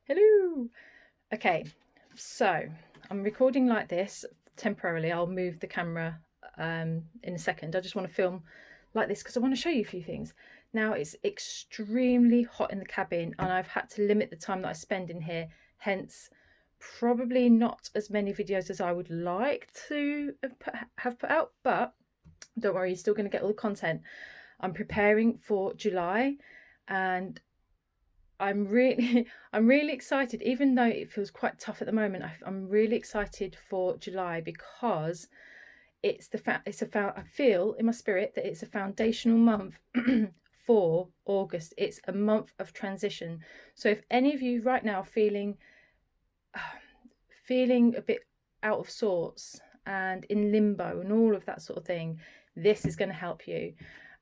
Hello. Okay, so I'm recording like this temporarily. I'll move the camera in a second. I just want to film like this because I want to show you a few things. Now it's extremely hot in the cabin and I've had to limit the time that I spend in here, hence probably not as many videos as I would like to have put out, but don't worry, you're still going to get all the content. I'm preparing for July and I'm really I'm really excited, even though it feels quite tough at the moment. I'm really excited for July because I feel in my spirit that it's a foundational month for August. It's a month of transition. So if any of you right now feeling a bit out of sorts and in limbo and all of that sort of thing, this is going to help you.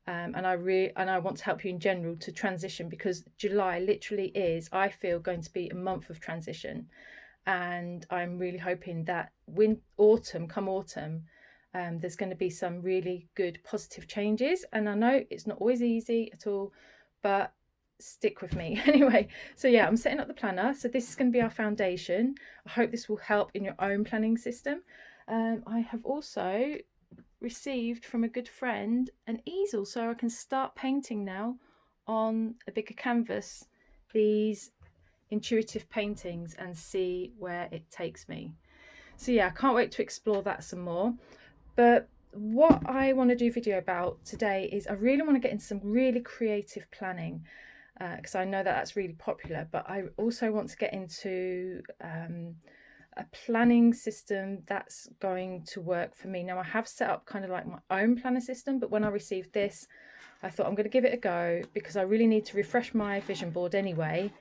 And I want to help you in general to transition, because July literally is, I feel, going to be a month of transition, and I'm really hoping that come autumn, there's going to be some really good positive changes. And I know it's not always easy at all, but stick with me anyway. So yeah, I'm setting up the planner. So this is going to be our foundation. I hope this will help in your own planning system. I have also received from a good friend an easel, so I can start painting now on a bigger canvas these intuitive paintings and see where it takes me. So yeah, I can't wait to explore that some more. But what I want to do a video about today is I really want to get into some really creative planning, because I know that that's really popular, but I also want to get into a planning system that's going to work for me. Now I have set up kind of like my own planner system, but when I received this, I thought I'm going to give it a go because I really need to refresh my vision board anyway.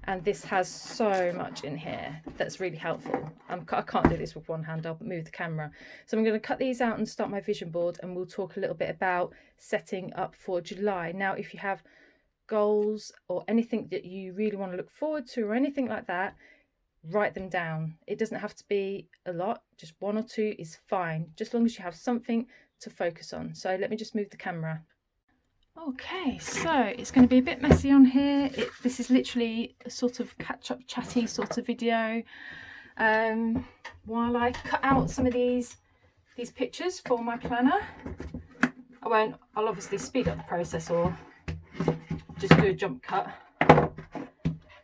And this has so much in here that's really helpful. I can't do this with one hand, I'll move the camera. So I'm going to cut these out and start my vision board, and we'll talk a little bit about setting up for July. Now, if you have goals or anything that you really want to look forward to or anything like that, write them down. It doesn't have to be a lot, just one or two is fine, just as long as you have something to focus on. So let me just move the camera. Okay, so it's going to be a bit messy on here. This is literally a sort of catch-up chatty sort of video while I cut out some of these pictures for my planner. I'll obviously speed up the process or just do a jump cut,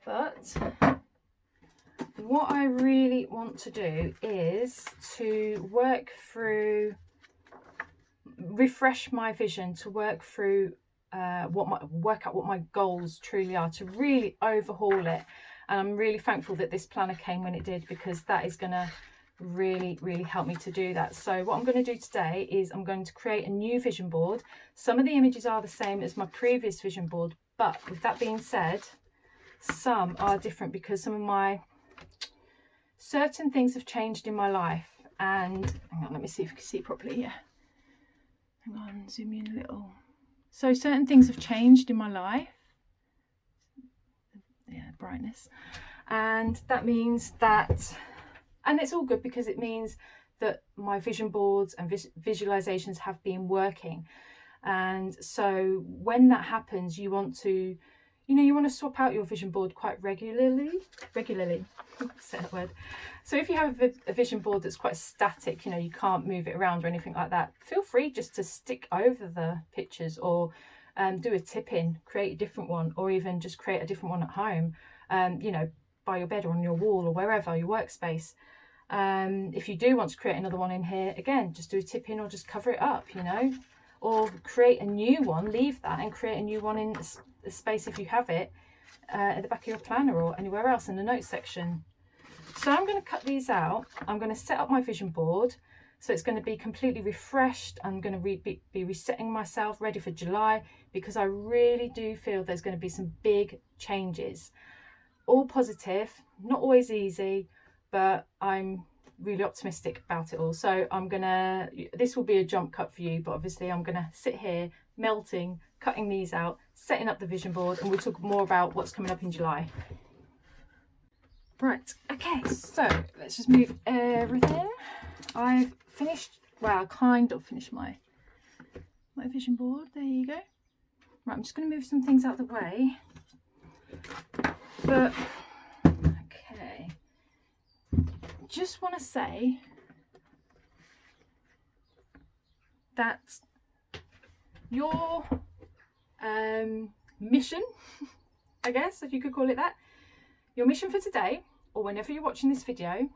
but what I really want to do is to refresh my vision, to work through work out what my goals truly are, to really overhaul it. And I'm really thankful that this planner came when it did, because that is going to really help me to do that. So what I'm going to do today is I'm going to create a new vision board. Some of the images are the same as my previous vision board, but with that being said, some are different because certain things have changed in my life. And hang on, let me see if you can see properly here. Hang on, zoom in a little. So certain things have changed in my life. Yeah, brightness. And that means that, and it's all good because it means that my vision boards and visualizations have been working. And so when that happens, you want to swap out your vision board quite regularly. Say that word. So if you have a vision board that's quite static, you can't move it around or anything like that, feel free just to stick over the pictures, or do a tip-in, create a different one, or even just create a different one at home, by your bed or on your wall or wherever, your workspace. If you do want to create another one in here, again, just do a tip-in or just cover it up, or create a new one, leave that and create a new one in the space, if you have it, at the back of your planner or anywhere else in the notes section. So I'm going to cut these out. I'm going to set up my vision board so it's going to be completely refreshed. I'm going to be resetting myself, ready for July, because I really do feel there's going to be some big changes, all positive, not always easy, but I'm really optimistic about it all. So this will be a jump cut for you, but obviously I'm going to sit here melting, cutting these out, setting up the vision board, and we'll talk more about what's coming up in July. Right, okay, so let's just move everything. I've finished, well, kind of finished my vision board. There you go. Right, I'm just going to move some things out of the way. But just want to say that your mission, I guess, if you could call it that, your mission for today, or whenever you're watching this video,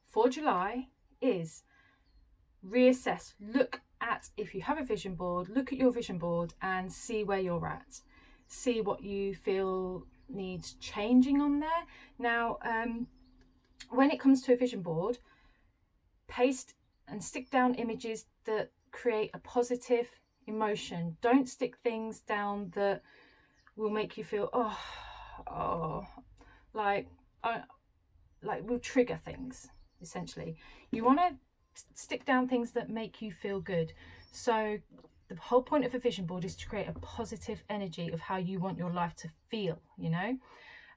for July is reassess. Look at, if you have a vision board, look at your vision board and see where you're at. See what you feel needs changing on there. Now, when it comes to a vision board, paste and stick down images that create a positive emotion. Don't stick things down that will make you feel like will trigger things. Essentially, you want to stick down things that make you feel good. So the whole point of a vision board is to create a positive energy of how you want your life to feel, you know.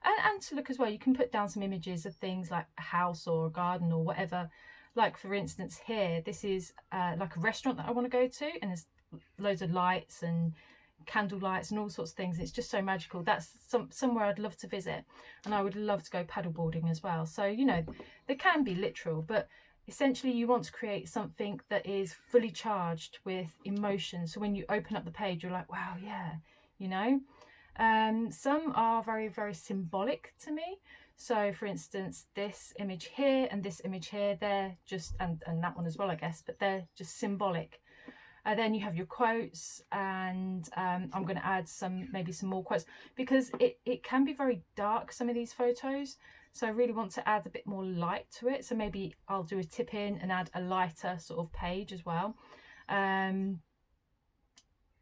And to look as well, you can put down some images of things like a house or a garden or whatever. Like for instance here, this is like a restaurant that I want to go to, and there's loads of lights and candle lights and all sorts of things. It's just so magical. That's somewhere I'd love to visit, and I would love to go paddleboarding as well. So, you know, they can be literal, but essentially you want to create something that is fully charged with emotion. So when you open up the page, you're like, wow, yeah, you know. Some are very, very symbolic to me. So for instance, this image here and this image here, they're just, and that one as well, I guess, but they're just symbolic. Then you have your quotes, and I'm going to add maybe some more quotes, because it can be very dark, some of these photos. So I really want to add a bit more light to it. So maybe I'll do a tip in and add a lighter sort of page as well.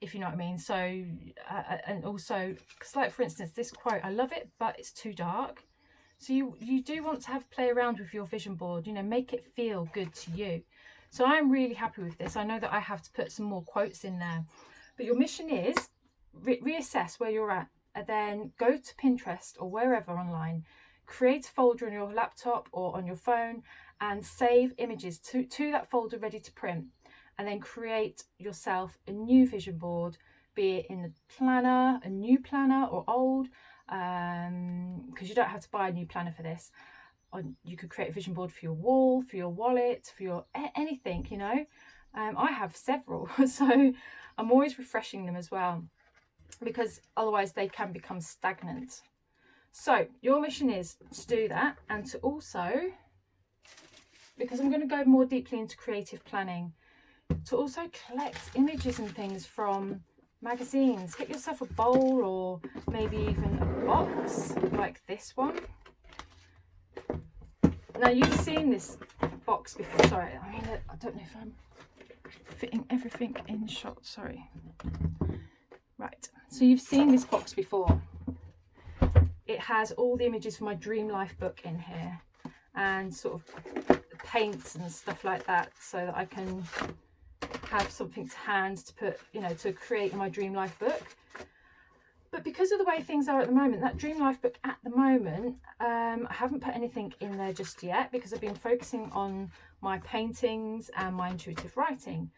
If you know what I mean. So, and also, because like for instance, this quote, I love it, but it's too dark. So you do want to play around with your vision board, you know, make it feel good to you. So I'm really happy with this. I know that I have to put some more quotes in there, but your mission is reassess where you're at, and then go to Pinterest or wherever online, create a folder on your laptop or on your phone and save images to that folder ready to print, and then create yourself a new vision board, be it in the planner, a new planner or old, because you don't have to buy a new planner for this. You could create a vision board for your wall, for your wallet, for your anything, you know. I have several, so I'm always refreshing them as well, because otherwise they can become stagnant. So your mission is to do that, and to also, because I'm going to go more deeply into creative planning, to also collect images and things from magazines. Get yourself a bowl or maybe even a box like this one. Now you've seen this box before. Sorry, I mean, I don't know if I'm fitting everything in shot. Sorry. Right, so you've seen this box before. It has all the images for my Dream Life book in here, and sort of paints and stuff like that, so that I can have something to hand to put, you know, to create my Dream Life book. But because of the way things are at the moment, that Dream Life book at the moment, I haven't put anything in there just yet, because I've been focusing on my paintings and my intuitive writing.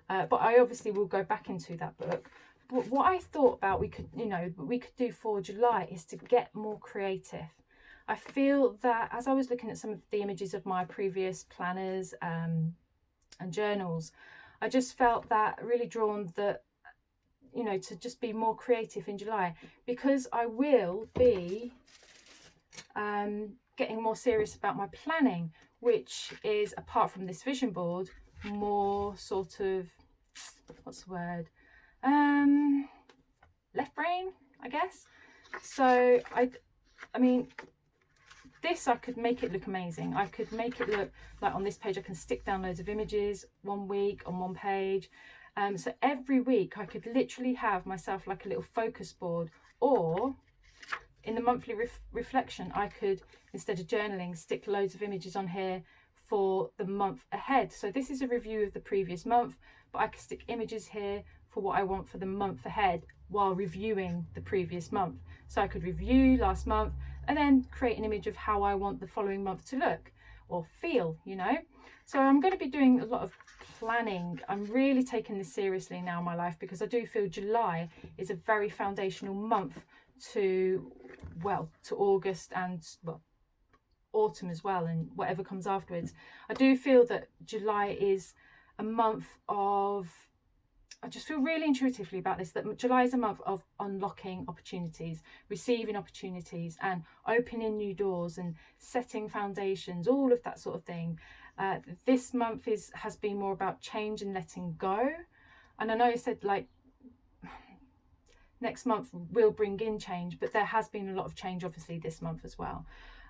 But I obviously will go back into that book. But what I thought about we could do for July is to get more creative. I feel that as I was looking at some of the images of my previous planners and journals, I just felt that really drawn that, you know, to just be more creative in July, because I will be getting more serious about my planning, which is, apart from this vision board, more sort of, what's the word, left brain, I guess. So I mean, this, I could make it look amazing. I could make it look like on this page I can stick down loads of images one week on one page. So every week I could literally have myself like a little focus board, or in the monthly reflection I could, instead of journaling, stick loads of images on here for the month ahead. So this is a review of the previous month, but I could stick images here for what I want for the month ahead while reviewing the previous month. So I could review last month and then create an image of how I want the following month to look or feel, you know. So I'm going to be doing a lot of planning. I'm really taking this seriously now in my life, because I do feel July is a very foundational month to August and autumn as well, and whatever comes afterwards. I do feel that July is a month of, I just feel really intuitively about this, that July is a month of unlocking opportunities, receiving opportunities, and opening new doors and setting foundations, all of that sort of thing. This month has been more about change and letting go. And I know I said like next month will bring in change, but there has been a lot of change obviously this month as well.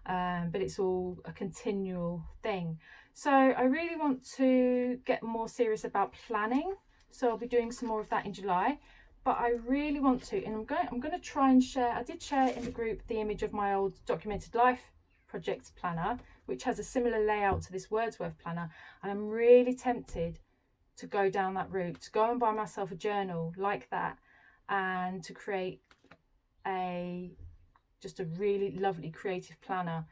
But it's all a continual thing. So I really want to get more serious about planning. So I'll be doing some more of that in July. But I really want to, and I'm going to try and share. I did share in the group the image of my old documented life project planner, which has a similar layout to this Wordsworth planner. And I'm really tempted to go down that route, to go and buy myself a journal like that, and to create just a really lovely creative planner,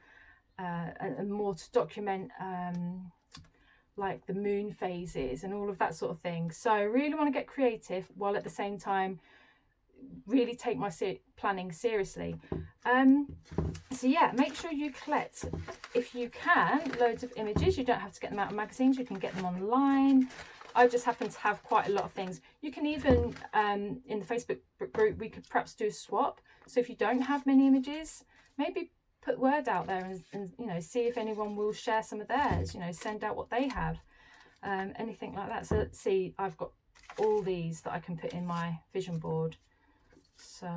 and more to document like the moon phases and all of that sort of thing. So I really want to get creative while at the same time really take my planning seriously. So yeah, make sure you collect, if you can, loads of images. You don't have to get them out of magazines, you can get them online. I just happen to have quite a lot of things. You can even, in the Facebook group, we could perhaps do a swap. So if you don't have many images, maybe put word out there and you know, see if anyone will share some of theirs, you know, send out what they have, anything like that. So let's see, I've got all these that I can put in my vision board. So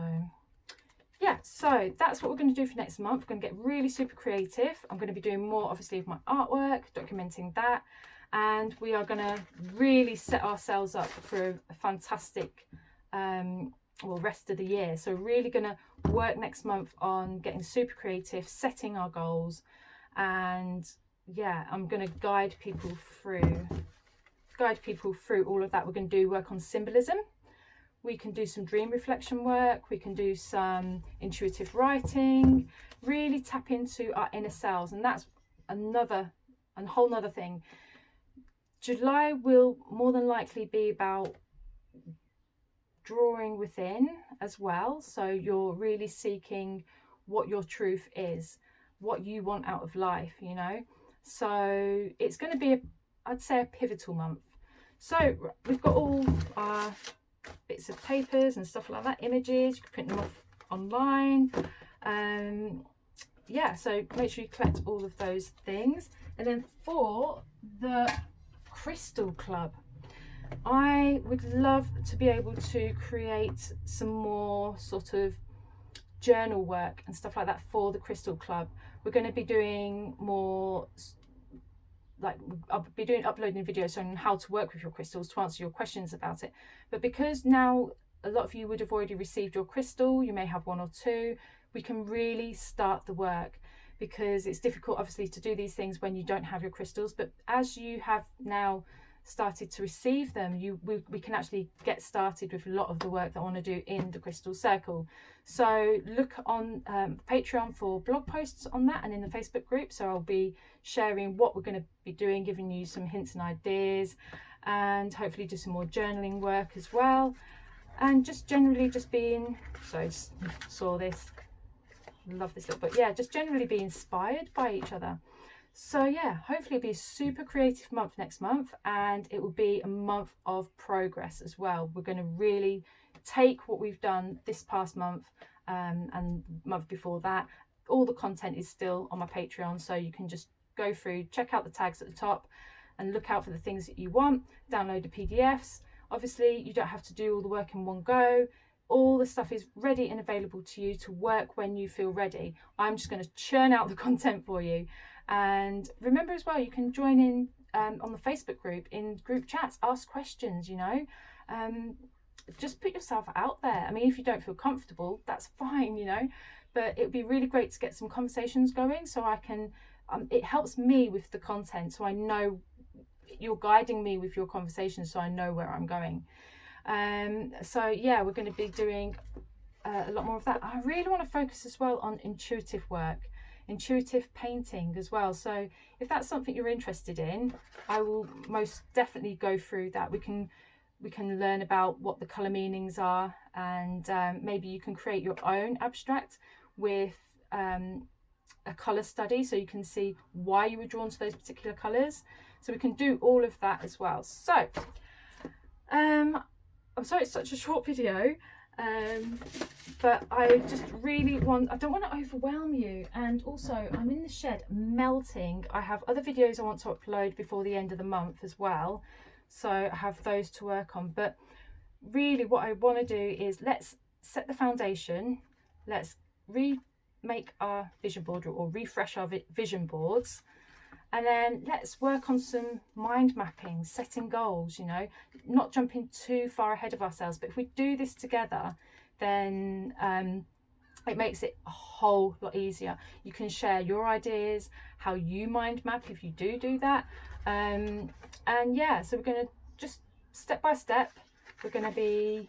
yeah, so that's what we're going to do for next month. We're going to get really super creative. I'm going to be doing more obviously of my artwork, documenting that, and we are going to really set ourselves up for a fantastic rest of the year. So really going to work next month on getting super creative, setting our goals, and yeah, I'm going to guide people through all of that. We're going to do work on symbolism. We can do some dream reflection work, we can do some intuitive writing, really tap into our inner selves. And that's a whole nother thing. July will more than likely be about drawing within as well. So you're really seeking what your truth is, what you want out of life, you know. So it's going to be, I'd say, a pivotal month. So we've got all our bits of papers and stuff like that, images, you can print them off online. Yeah, so make sure you collect all of those things. And then for the Crystal Club, I would love to be able to create some more sort of journal work and stuff like that for the Crystal Club. We're going to be doing more, like I'll be uploading videos on how to work with your crystals to answer your questions about it. But because now a lot of you would have already received your crystal, you may have one or two, we can really start the work, because it's difficult obviously to do these things when you don't have your crystals. But as you have now started to receive them, we can actually get started with a lot of the work that I want to do in the Crystal Circle. So look on Patreon for blog posts on that, and in the Facebook group. So I'll be sharing what we're going to be doing, giving you some hints and ideas, and hopefully do some more journaling work as well, and just generally just being, so I just saw this, love this little book, yeah, just generally be inspired by each other. So yeah, hopefully it'll be a super creative month next month, and it will be a month of progress as well. We're going to really take what we've done this past month and the month before that. All the content is still on my Patreon, so you can just go through, check out the tags at the top and look out for the things that you want, download the PDFs. Obviously you don't have to do all the work in one go. All the stuff is ready and available to you to work when you feel ready. I'm just going to churn out the content for you. And remember as well, you can join in on the Facebook group, in group chats, ask questions, you know, just put yourself out there. I mean, if you don't feel comfortable, that's fine, you know, but it would be really great to get some conversations going, so I can, it helps me with the content, so I know you're guiding me with your conversations, so I know where I'm going. So yeah, we're going to be doing a lot more of that. I really want to focus as well on intuitive work, intuitive painting as well. So if that's something you're interested in, I will most definitely go through that. We can learn about what the color meanings are, and maybe you can create your own abstract with a colour study so you can see why you were drawn to those particular colours. So we can do all of that as well. So I'm sorry it's such a short video, but I just really I don't want to overwhelm you, and also I'm in the shed melting. I have other videos I want to upload before the end of the month as well, so I have those to work on. But really what I want to do is let's set the foundation, let's remake our vision board or refresh our vision boards, and then let's work on some mind mapping, setting goals, you know, not jumping too far ahead of ourselves. But if we do this together, then it makes it a whole lot easier. You can share your ideas, how you mind map if you do that. And yeah, so we're going to just step by step, we're going to be,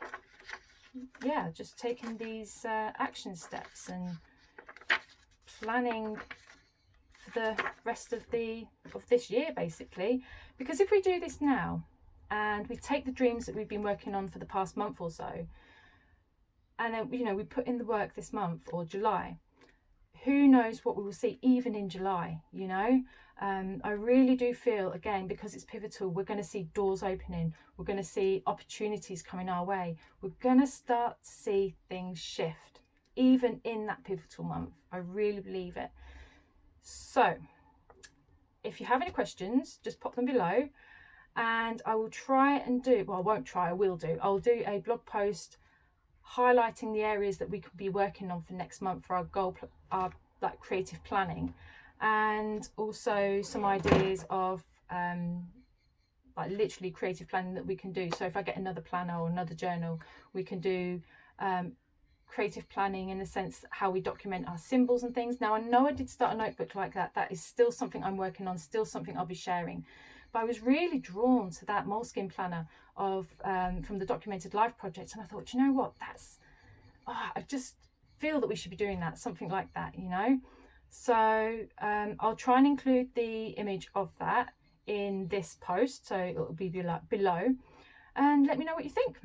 yeah, just taking these action steps and planning for the rest of this year, basically. Because if we do this now and we take the dreams that we've been working on for the past month or so, and then, you know, we put in the work this month or July, who knows what we will see even in July, you know. I really do feel, again, because it's pivotal, we're going to see doors opening, we're going to see opportunities coming our way, we're going to start to see things shift even in that pivotal month. I really believe it. So if you have any questions, just pop them below, and I will try and do, well, I won't try, I will do, I'll do a blog post highlighting the areas that we could be working on for next month for our goal, our like creative planning, and also some ideas of like literally creative planning that we can do. So if I get another planner or another journal, we can do creative planning in the sense how we document our symbols and things. Now I know I did start a notebook like that. That is still something I'm working on, still something I'll be sharing. But I was really drawn to that Moleskine planner of from the Documented Life project, and I thought, you know what, that's I just feel that we should be doing that, something like that, you know. So I'll try and include the image of that in this post, so it'll be below, and let me know what you think.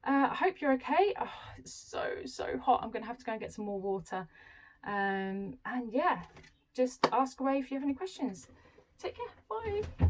I hope you're okay. Oh, it's so hot. I'm gonna have to go and get some more water, and yeah, just ask away if you have any questions. Take care. Bye.